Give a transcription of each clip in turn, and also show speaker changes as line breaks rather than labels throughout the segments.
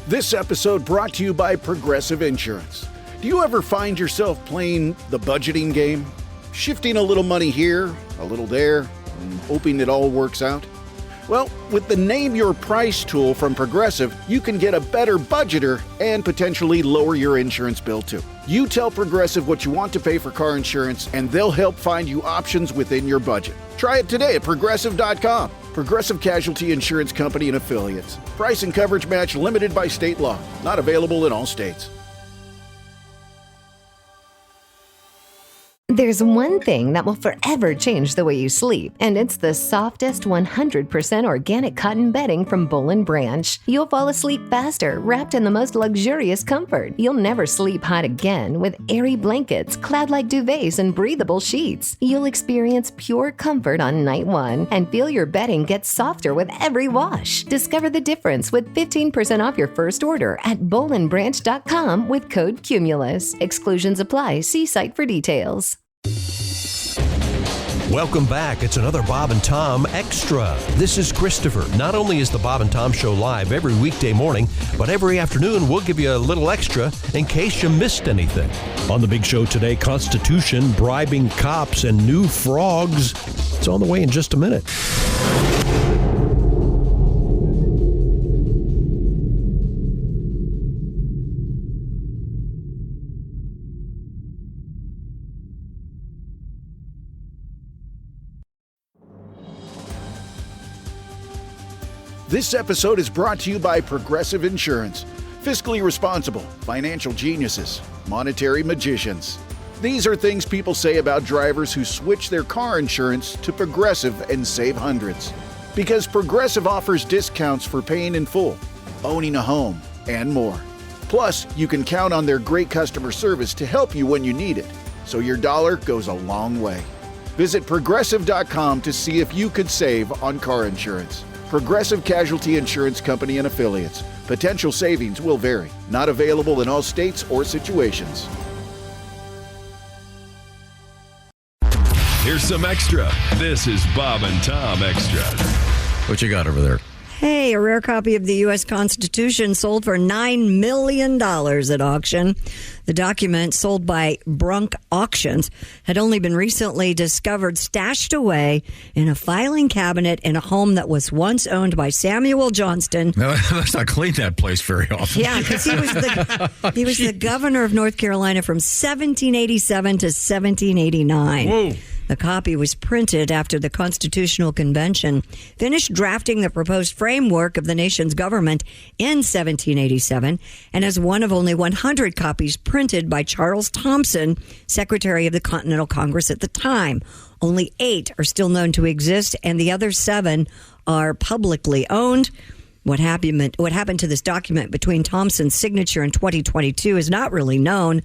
This episode brought to you by Progressive Insurance. Do you ever find yourself playing the budgeting game? Shifting a little money here, a little there, and hoping it all works out? Well, with the Name Your Price tool from Progressive, you can get a better budgeter and potentially lower your insurance bill too. You tell Progressive what you want to pay for car insurance, and they'll help find you options within your budget. Try it today at Progressive.com. Progressive Casualty Insurance Company and Affiliates. Price and coverage match limited by state law. Not available in all states.
There's one thing that will forever change the way you sleep, and it's the softest 100% organic cotton bedding from Boll & Branch. You'll fall asleep faster, wrapped in the most luxurious comfort. You'll never sleep hot again with airy blankets, cloud-like duvets, and breathable sheets. You'll experience pure comfort on night one and feel your bedding get softer with every wash. Discover the difference with 15% off your first order at bollandbranch.com with code Cumulus. Exclusions apply. See site for details.
Welcome back. It's another Bob and Tom Extra. This is Christopher. Not only is the Bob and Tom Show live every weekday morning, but every afternoon we'll give you a little extra in case you missed anything. On the big show today, Constitution, bribing cops, and new frogs. It's on the way in just a minute.
This episode is brought to you by Progressive Insurance. Fiscally responsible, financial geniuses, monetary magicians. These are things people say about drivers who switch their car insurance to Progressive and save hundreds. Because Progressive offers discounts for paying in full, owning a home, and more. Plus, you can count on their great customer service to help you when you need it, so your dollar goes a long way. Visit Progressive.com to see if you could save on car insurance. Progressive Casualty Insurance Company and Affiliates. Potential savings will vary. Not available in all states or situations.
Here's some extra. This is Bob and Tom Extra.
What you got over there?
Hey, a rare copy of the U.S. Constitution sold for $9 million at auction. The document, sold by Brunk Auctions, had only been recently discovered stashed away in a filing cabinet in a home that was once owned by Samuel Johnston.
No, let's not clean that place very often.
Yeah, because he was the governor of North Carolina from 1787 to 1789.
Whoa.
The copy was printed after the Constitutional Convention finished drafting the proposed framework of the nation's government in 1787 and as one of only 100 copies printed by Charles Thomson, Secretary of the Continental Congress at the time. Only 8 are still known to exist, and the other 7 are publicly owned. What happened to this document between Thomson's signature and 2022 is not really known.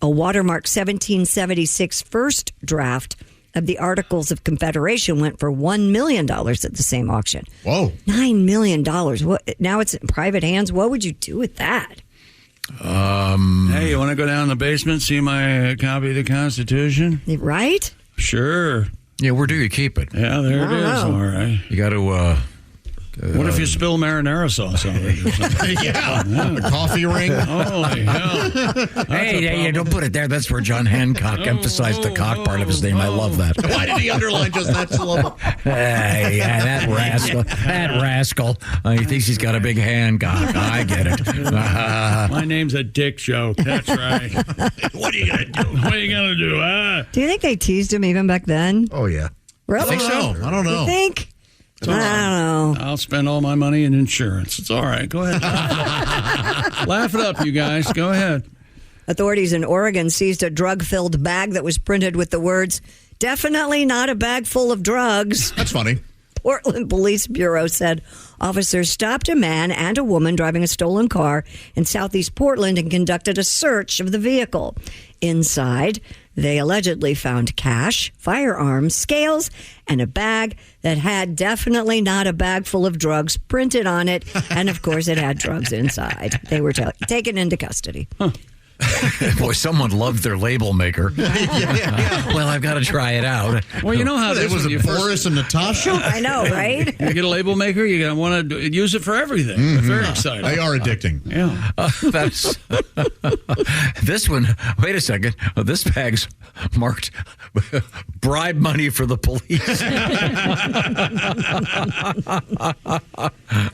A watermark 1776 first draft of the Articles of Confederation went for $1 million at the same auction.
Whoa.
$9 million. Now it's in private hands. What would you do with that?
Hey, you want to go down in the basement, see my copy of the Constitution?
Right?
Sure.
Yeah, where do you keep it?
Yeah, there it is. All right.
You got to...
what if you spill marinara sauce on it or something?
Yeah, the coffee ring.
Holy hell.
Hey, don't put it there. That's where John Hancock emphasized the cock part of his name. I love that.
Why did he underline just that syllable?
Yeah, that rascal. That rascal. He thinks he's got a big Hancock. I get it.
My name's a dick joke. That's right.
What are you going to do?
What are you going to do?
Do you think they teased him even back then?
Oh, yeah.
Really?
I think so. I don't know.
You think? I don't know.
I'll spend all my money in insurance. It's all right. Go ahead. Laugh it up, you guys. Go ahead.
Authorities in Oregon seized a drug-filled bag that was printed with the words, "Definitely not a bag full of drugs."
That's funny.
Portland Police Bureau said officers stopped a man and a woman driving a stolen car in southeast Portland and conducted a search of the vehicle. Inside, they allegedly found cash, firearms, scales, and a bag that had "definitely not a bag full of drugs" printed on it. And, of course, it had drugs inside. They were taken into custody.
Huh.
Boy, someone loved their label maker. Well, I've got to try it out.
Well, you know how
It was Boris and Natasha.
I know, right?
You get a label maker, you're going to want to use it for everything. It's very exciting.
They are addicting.
Yeah.
That's this one. Wait a second. This bag's marked bribe money for the police.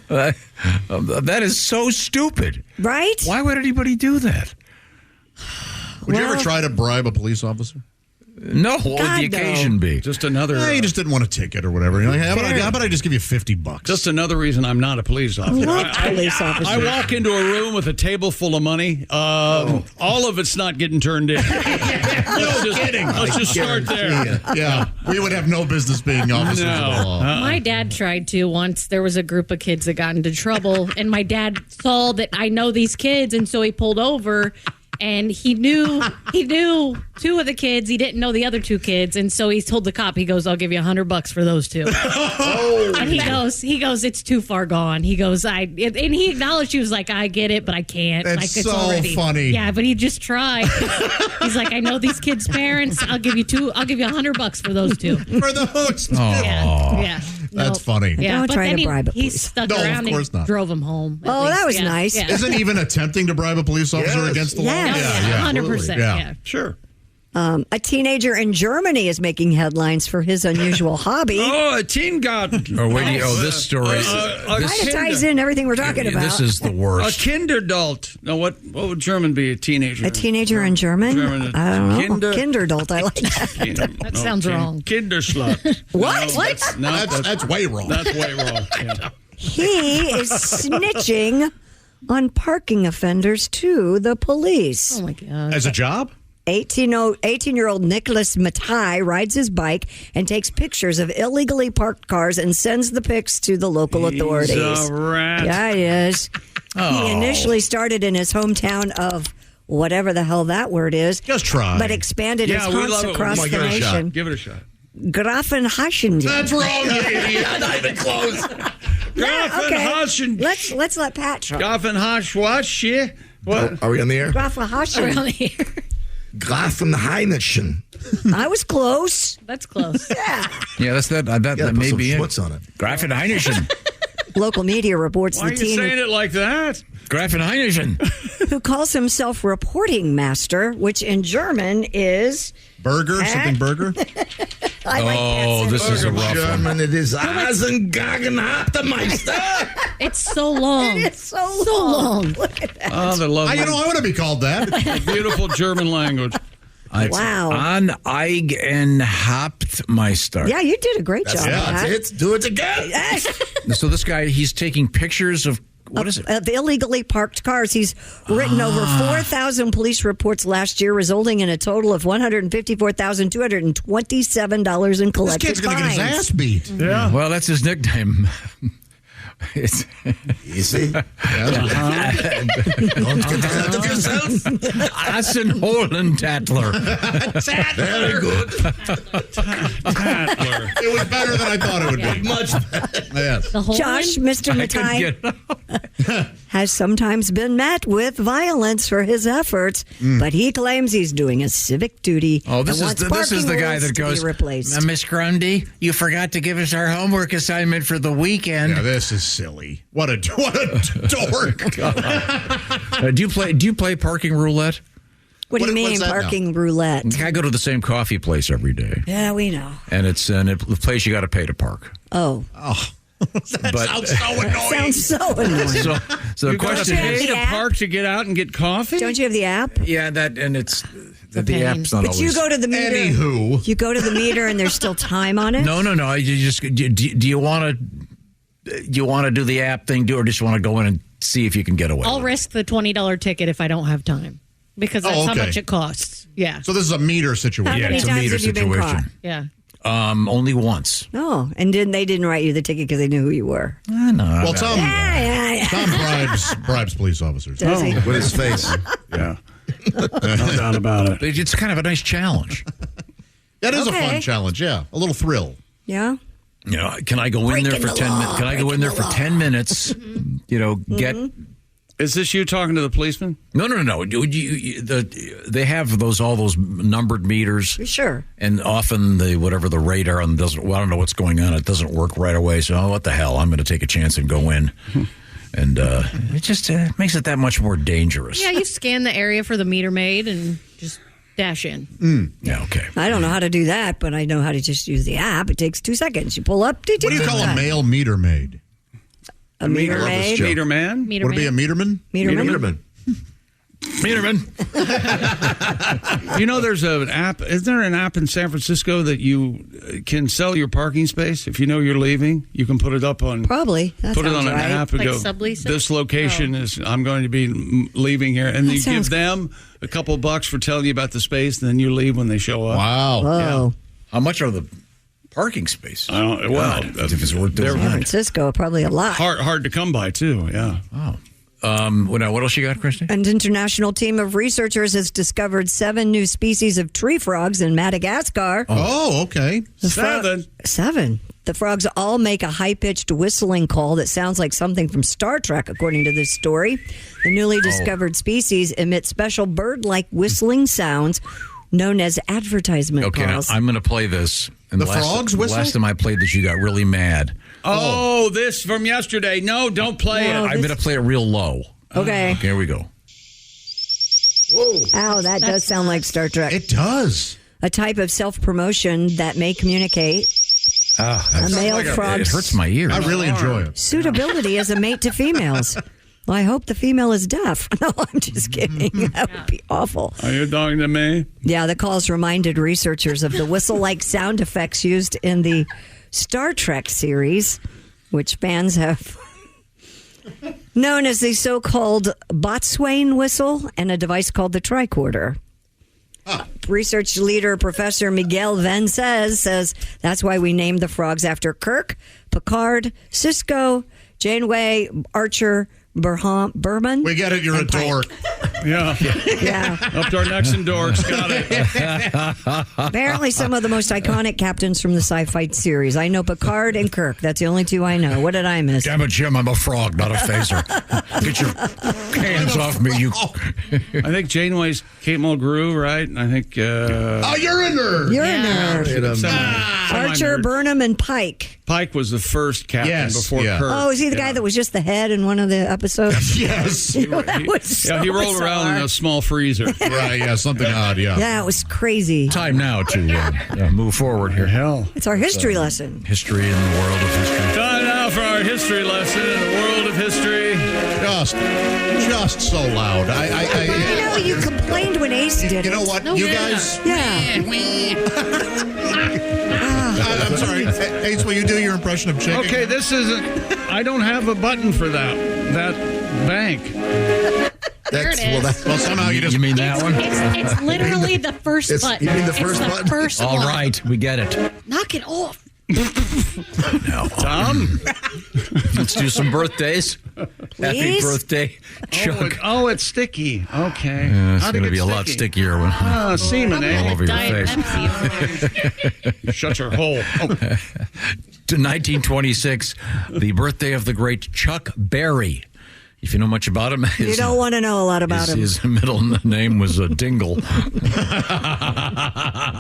That is so stupid.
Right?
Why would anybody do that?
Would you ever try to bribe a police officer?
No, what would the occasion be?
Just another.
You just didn't want a ticket or whatever. You're like, how about I just give you $50?
Just another reson I'm not a police officer.
Police officer.
I walk into a room with a table full of money. All of it's not getting turned in. Let's just start there.
Yeah, we would have no business being officers at all.
My dad tried to once. There was a group of kids that got into trouble, and my dad saw that I know these kids, and so he pulled over. And he knew two of the kids. He didn't know the other two kids, and so he told the cop, he goes, "I'll give you $100 for those two." And he goes, "It's too far gone." He goes, and he acknowledged, he was like, "I get it, but I can't."
That's
like, it's
so
already
funny.
Yeah, but he just tried. He's like, "I know these kids' parents. I'll give you $100 for those two."
For those.
Yeah.
That's funny.
Yeah,
Don't
but
try
then
to bribe a
he
police.
stuck
No, of
around
course
and
not.
drove him home. at
Oh,
least.
that was
Yeah,
nice.
Yeah.
Isn't even attempting to bribe a police officer
Yes.
against the law?
Yes.
Yeah, 100%. Yeah.
Sure.
A teenager in Germany is making headlines for his unusual hobby.
Oh, a teen garden.
This story.
Kind of ties in everything we're talking about.
This is the
A
worst.
kinderdalt. Now, what would German be? A teenager.
A teenager in German?
German.
I don't know.
Kinder-
Kinderdalt. I like that.
That sounds wrong.
Kinderslut.
What?
That's way wrong.
That's way wrong. Yeah.
He is snitching on parking offenders to the police.
Oh my God.
As a job?
18-year-old Nicholas Matai rides his bike and takes pictures of illegally parked cars and sends the pics to the local authorities.
He's a rat.
Yeah, he is. He initially started in his hometown of whatever the hell that word is.
Just try.
But expanded his
Yeah, we
haunts
love it.
across
Well,
the
give it a shot.
nation.
Give it a shot.
Grafenhaschen.
That's wrong, you idiot. Not even close.
Grafenhaschen.
Let's let Pat try.
Grafenhaschen. What?
Are we on the air?
Grafenhaschen.
Around here.
Grafenhainischen.
I was close.
That's close.
Yeah, that's that. That
Yeah,
may
put
be
some
it.
schmutz on it.
Grafenhainischen.
Local media reports
Why are
the
you
teen
saying it like that?
Grafenhainischen.
who calls himself reporting master, which in German is
Burger? Something burger?
I like that
This is a
sentence.
rough one.
German, it is Eisengagenhaftermeister.
It's so long.
It's so long. Look at that.
Oh, the lovely,
I want to be called that.
beautiful German language.
Wow.
An Eigenhaftmeister.
Yeah, you did a great job.
Yeah,
Pat.
that's it. Do it again.
Yes.
So this guy, he's taking pictures of, what is it?
Of illegally parked cars. He's written over 4,000 police reports last year, resulting in a total of $154,227 in
This
collected
kid's going to get his
fines.
ass beat.
Yeah.
Well, that's his nickname. It's
You see? Don't get ahead of yourself.
Assenholen-Tattler.
Very good.
Tattler.
It was better than I thought it would be.
Much better.
Yes.
The whole
Josh,
one?
Mr.
I couldn't
Matai,
get
has sometimes been met with violence for his efforts, but he claims he's doing his civic duty.
Oh, this
and
is
wants
the
parking
guy
rules
that
to be
goes,
replaced.
Miss Grundy, you forgot to give us our homework assignment for the weekend.
Yeah, this is silly. What a dork.
Do you play parking roulette?
What do you mean,
what's that now?
parking roulette?
I go to the same coffee place every day,
Yeah, we know.
and it's a place you got to pay to park.
Oh,
But
Sounds so annoying.
sounds so annoying.
so the
You got to
question
have
is,
pay
the
to
app?
park to get out and get coffee?
Don't you have the app?
yeah, that and it's the
pain.
app's not
But
always.
you go to the meter.
Anywho.
You go to the meter, and there's still time on it.
No. You just do you want to do the app thing, or just want to go in and see if you can get away?
I'll
with it?
risk the $20 ticket if I don't have time because that's how
okay.
much it costs. Yeah.
So this is a meter situation.
How
Yeah,
many
it's a
times
meter
have you been
situation.
caught?
Yeah.
Only once.
Oh, and they didn't write you the ticket because they knew who you were.
I know.
Well, Tom
Yeah.
bribes police officers.
Does he?
With his face.
Yeah. No doubt about it.
It's kind of a nice challenge.
That is
Okay.
a fun challenge, yeah. A little thrill.
Yeah.
You know, can I go in there
Breaking
for
the
10
law,
minutes? Can I go in there for 10 minutes? You know, get
Is this you talking to the policeman?
No. They have all those numbered meters.
Sure.
And often the radar on doesn't. Well, I don't know what's going on. It doesn't work right away. So what the hell? I'm going to take a chance and go in. And it just makes it that much more dangerous.
Yeah, you scan the area for the meter maid and just dash in.
Yeah, okay.
I don't know how to do that, but I know how to just use the app. It takes 2 seconds. You pull up.
What do you call a male meter maid?
A meter maid?
Meter man?
Meter
Would it be a meterman?
Meterman?
Meterman.
You know, there's an app. Isn't there an app in San Francisco that you can sell your parking space? If you know you're leaving, you can put it up on.
Probably. That
put it
sounds
on an
right.
app and
Like
go.
sublease it?
This location is. I'm going to be leaving here, and
That
you
sounds-
give them a couple bucks for telling you about the space, and then you leave when they show up.
Wow.
Whoa.
How much are the parking spaces?
I don't. Well,
if it's worth doing
San
that.
Francisco, probably a lot.
hard to come by too. Yeah.
What else you got, Christy?
An international team of researchers has discovered 7 new species of tree frogs in Madagascar.
Oh, okay.
The 7. The frogs all make a high-pitched whistling call that sounds like something from Star Trek, according to this story. The newly discovered species emit special bird-like whistling sounds known as advertisement
Okay, now
calls.
I'm going to play this. And
The frogs whistle?
Last time I played this, you got really mad.
Oh, this from yesterday. No, don't play
No.
it.
I'm going to play it real low.
Okay.
Here we go.
Ow, that does sound like Star Trek.
It does.
A type of self-promotion that may communicate a male frog's
It hurts my ears.
I really enjoy it.
suitability as a mate to females. Well, I hope the female is deaf. No, I'm just kidding. That would be awful.
Are you talking to me?
Yeah, the calls reminded researchers of the whistle-like sound effects used in the Star Trek series, which fans have known as the so-called boatswain whistle and a device called the tricorder. Research leader Professor Miguel Vencez says that's why we named the frogs after Kirk, Picard, Cisco, Janeway, Archer, Berman.
We get it. You're a
and Pike.
dork.
Yeah.
Yeah.
Up to our necks and dorks. Got it.
Apparently, some of the most iconic captains from the sci-fi series. I know Picard and Kirk. That's the only 2 I know. What did I miss?
Damn it, Jim, I'm a frog, not a phaser. Get your hands off me, you.
I think Janeway's Kate Mulgrew, right? And I think.
Oh, you're a nerd.
You're a nerd. Archer, Burnham, and Pike.
Pike was the first captain before Kirk.
Oh, is he the guy that was just the head in one of the episodes?
Yes.
That was so
he rolled around in
bizarre.
a small freezer.
Right, yeah, something odd, yeah.
Yeah, it was crazy.
Time now to move forward here.
Hell.
It's our history lesson.
History in the world of history.
Time now for our history lesson in the world of history.
Just so loud.
You know, you complained when Ace did it.
You know what? You guys.
Yeah.
I'm sorry. Ace, will you do your impression of chicken?
Okay, this isn't. I don't have a button for that bank.
There it is.
Well, somehow you just.
You mean that one?
It's literally the first
It's-
button.
you mean the
It's
first button?
First
All
one.
right, we get it.
Knock it off.
Tom?
Let's do some birthdays. Happy
Please?
birthday, Chuck.
It's sticky. Okay.
It's
How'd it
going to
get
be a lot
sticky?
stickier when
Semen,
all
eh?
over your
Diet
face.
Pepsi.
Shut your hole. Oh.
To 1926, the birthday of the great Chuck Berry. If you know much about him,
You don't want to know a lot about him.
His middle name was Dingle.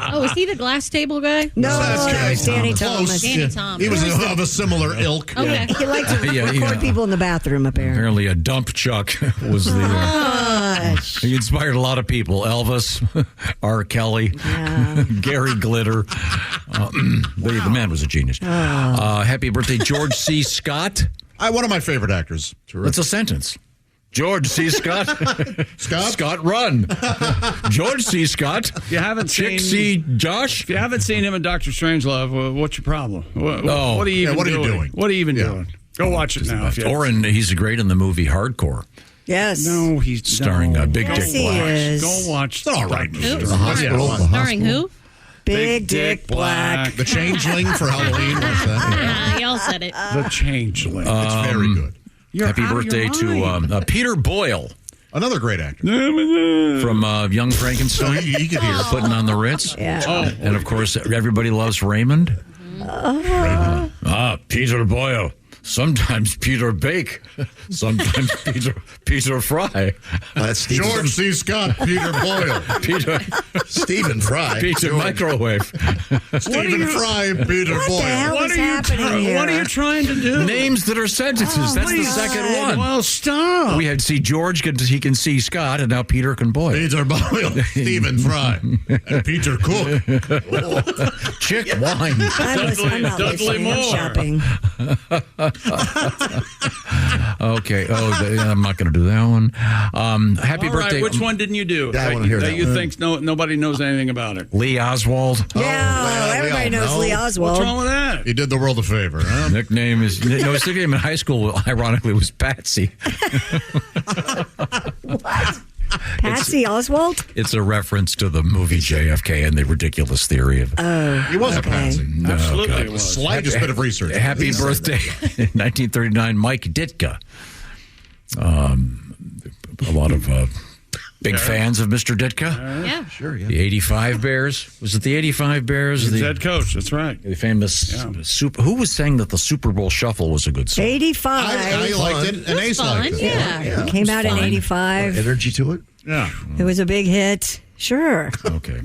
Oh, is he the glass table guy?
No,
That's
that's Danny
Close.
Thomas.
Danny Thomas.
He was of a similar ilk.
Okay.
He liked to
Yeah,
record
yeah.
people in the bathroom, apparently.
Apparently, a dump Chuck was the. He inspired a lot of people: Elvis, R. Kelly, Gary Glitter. The man was a genius. Happy birthday, George C. Scott.
One of my favorite actors.
That's a sentence. George C. Scott.
Scott?
Scott, run. George C. Scott.
You haven't
Chick
seen
C. Josh.
If you haven't seen him in Dr. Strangelove, well, what's your problem? What are you even
what are you doing?
What are you even doing? Go watch it now. if you haven't
He's great in the movie Hardcore,
Yes.
No, he's
starring Big
Yes,
Dick
he
Black.
is.
Go watch.
It's all right.
Who?
The hospital. The
Starring who?
Big Dick Black.
The Changeling for Halloween. What's that?
Y'all said it.
The Changeling.
It's very good.
You're
Happy
out of
birthday
your mind.
to Peter Boyle
Another great actor.
from Young Frankenstein.
He could hear.
Putting on the Ritz.
Yeah.
And of course, everybody loves Raymond. Raymond. Peter Boyle. Sometimes Peter Bake, sometimes Peter Fry.
That's George C. Scott, Peter Boyle,
Peter
Stephen Fry,
Peter Microwave.
Stephen Fry, Peter
What the
Boyle.
hell is happening here?
What are you trying to do?
Names that are sentences. That's the second one.
Well, stop.
We had George he can see Scott, and now Peter can Boyle.
Peter Boyle, Stephen Fry, and Peter Cook.
Chick wine.
I'm not
Dudley
listening. I'm
Moore.
shopping.
Okay. I'm not going to do that one. Happy
All
birthday.
right, which one didn't you do?
I wanna hear
that
that
you
one.
think nobody knows anything about it.
Lee Oswald.
Yeah, everybody knows Lee Oswald.
What's wrong with that?
He did the world a favor, huh?
Nickname is his nickname in high school. Ironically, was Patsy.
What? Patsy Oswald?
It's a reference to the movie JFK and the ridiculous theory of.
He was a patsy.
No,
Absolutely,
God.
it was.
Slightest bit of research.
Happy birthday, 1939, Mike Ditka. A lot of big fans of Mr. Ditka.
Yeah.
Sure,
The 85 Bears. Was it the 85 Bears?
He's head coach. That's right.
The famous Super. Who was saying that the Super Bowl Shuffle was a good song?
85.
I liked it, and Ace
Fun,
liked it.
yeah.
Came out in 85.
Energy to it.
Yeah.
It was a big hit. Sure.
Okay.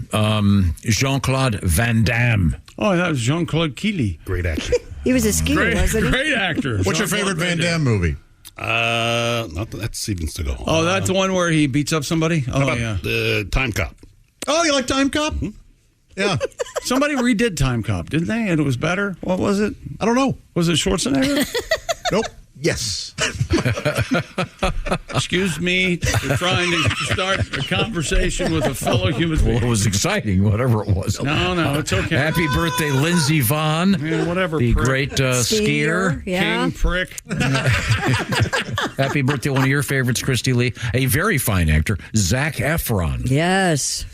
Jean-Claude Van Damme.
Oh, that was Jean-Claude Keely.
Great action.
He was a skier, wasn't he?
Great actor.
What's your favorite Van Damme movie?
That's Steven Seagal.
Oh, that's the one where he beats up somebody? Oh, yeah.
Time Cop.
Oh, you like Time Cop? Yeah.
Somebody redid Time Cop, didn't they? And it was better? What was it?
I don't know.
Was it Schwarzenegger?
Nope. Yes.
Excuse me for trying to start a conversation with a fellow human
Well, it
being.
was exciting, whatever it was.
No, it's okay.
Happy birthday, Lindsey Vonn.
Yeah, whatever,
The
prick.
great skier.
Yeah.
King prick.
Happy birthday, one of your favorites, Christy Lee. A very fine actor, Zac Efron.
Yes.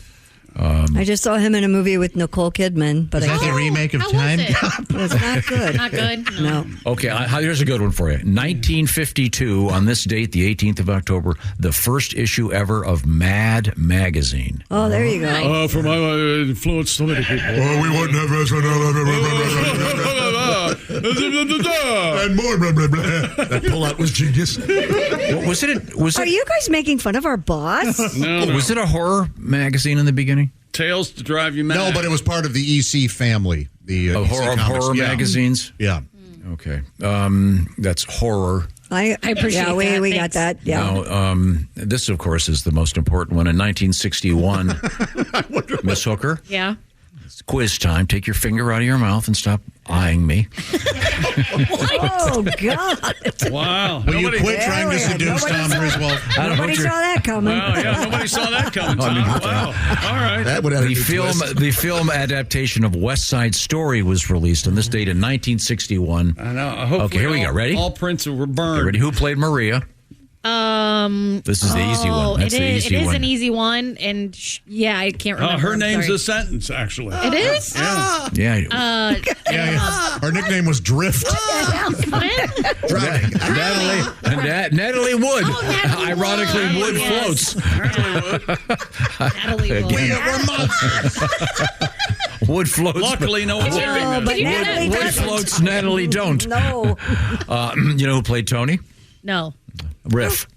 I just saw him in a movie with Nicole Kidman, but
Is that the remake of
How
Time
was it?
Cop?
it's not good.
Not good.
No.
Okay, here's a good one for you. 1952, on this date, the 18th of October, the first issue ever of Mad magazine.
Oh, there you go.
For my influence so many people.
Oh, we wouldn't have and more blah blah blah. That pullout was genius.
Was
Are
it?
you guys making fun of our boss?
No.
Was it a horror magazine in the beginning?
Tales to drive you mad.
No, but it was part of the EC family. The
Of
EC
horror
comics. Yeah.
magazines?
Yeah.
Okay. That's horror.
I
appreciate
yeah,
that.
we
Thanks.
got that. Yeah.
Now, this, of course, is the most important one. In 1961, Miss Hooker,
Yeah.
it's quiz time. Take your finger out of your mouth and stop eyeing me.
Oh, God.
Wow.
Will you quit trying to
There we go.
seduce Tom Griswold?
Nobody saw that coming.
Wow, yeah, nobody saw that coming, Tom. Wow. All right.
That would have
The film adaptation of West Side Story was released on this date in 1961.
I know. Hopefully
Okay, here we go. Ready?
All prints were
Okay,
burned.
ready? Who played Maria? This is the easy one. That's
it
the
is.
easy
It is
one.
an easy one, and I can't remember.
Her
I'm
name's
sorry.
a sentence, actually.
It is.
Yeah.
Yeah. Her nickname was Drift. Drowning.
Natalie Wood.
Oh, Natalie
Ironically,
Wood.
Wood
Yes.
floats.
Natalie Wood.
Wood floats.
Luckily, no one's hearing
Oh,
this.
but
Did you
Natalie
know that?
Wood
doesn't.
floats. Natalie don't.
No.
You know who played Tony?
No.
Riff.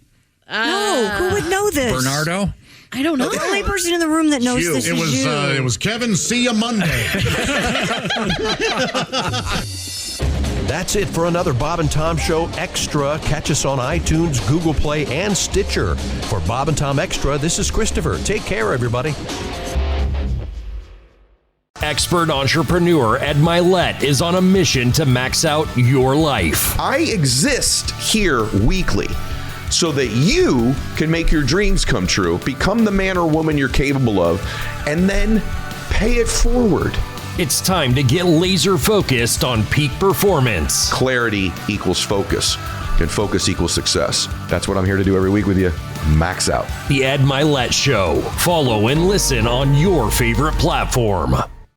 No. Who would know this?
Bernardo.
I don't know.
The only person in the room that knows
You.
this
It
is
was
you.
it was Kevin. See you Monday.
That's it for another Bob and Tom Show Extra. Catch us on iTunes, Google Play, and Stitcher. For Bob and Tom Extra, this is Christopher. Take care, everybody.
Expert entrepreneur Ed Milet is on a mission to max out your life.
I exist here weekly so that you can make your dreams come true, become the man or woman you're capable of, and then pay it forward.
It's time to get laser focused on peak performance.
Clarity equals focus, and focus equals success. That's what I'm here to do every week with you. Max out.
The Ed Milet Show. Follow and listen on your favorite platform.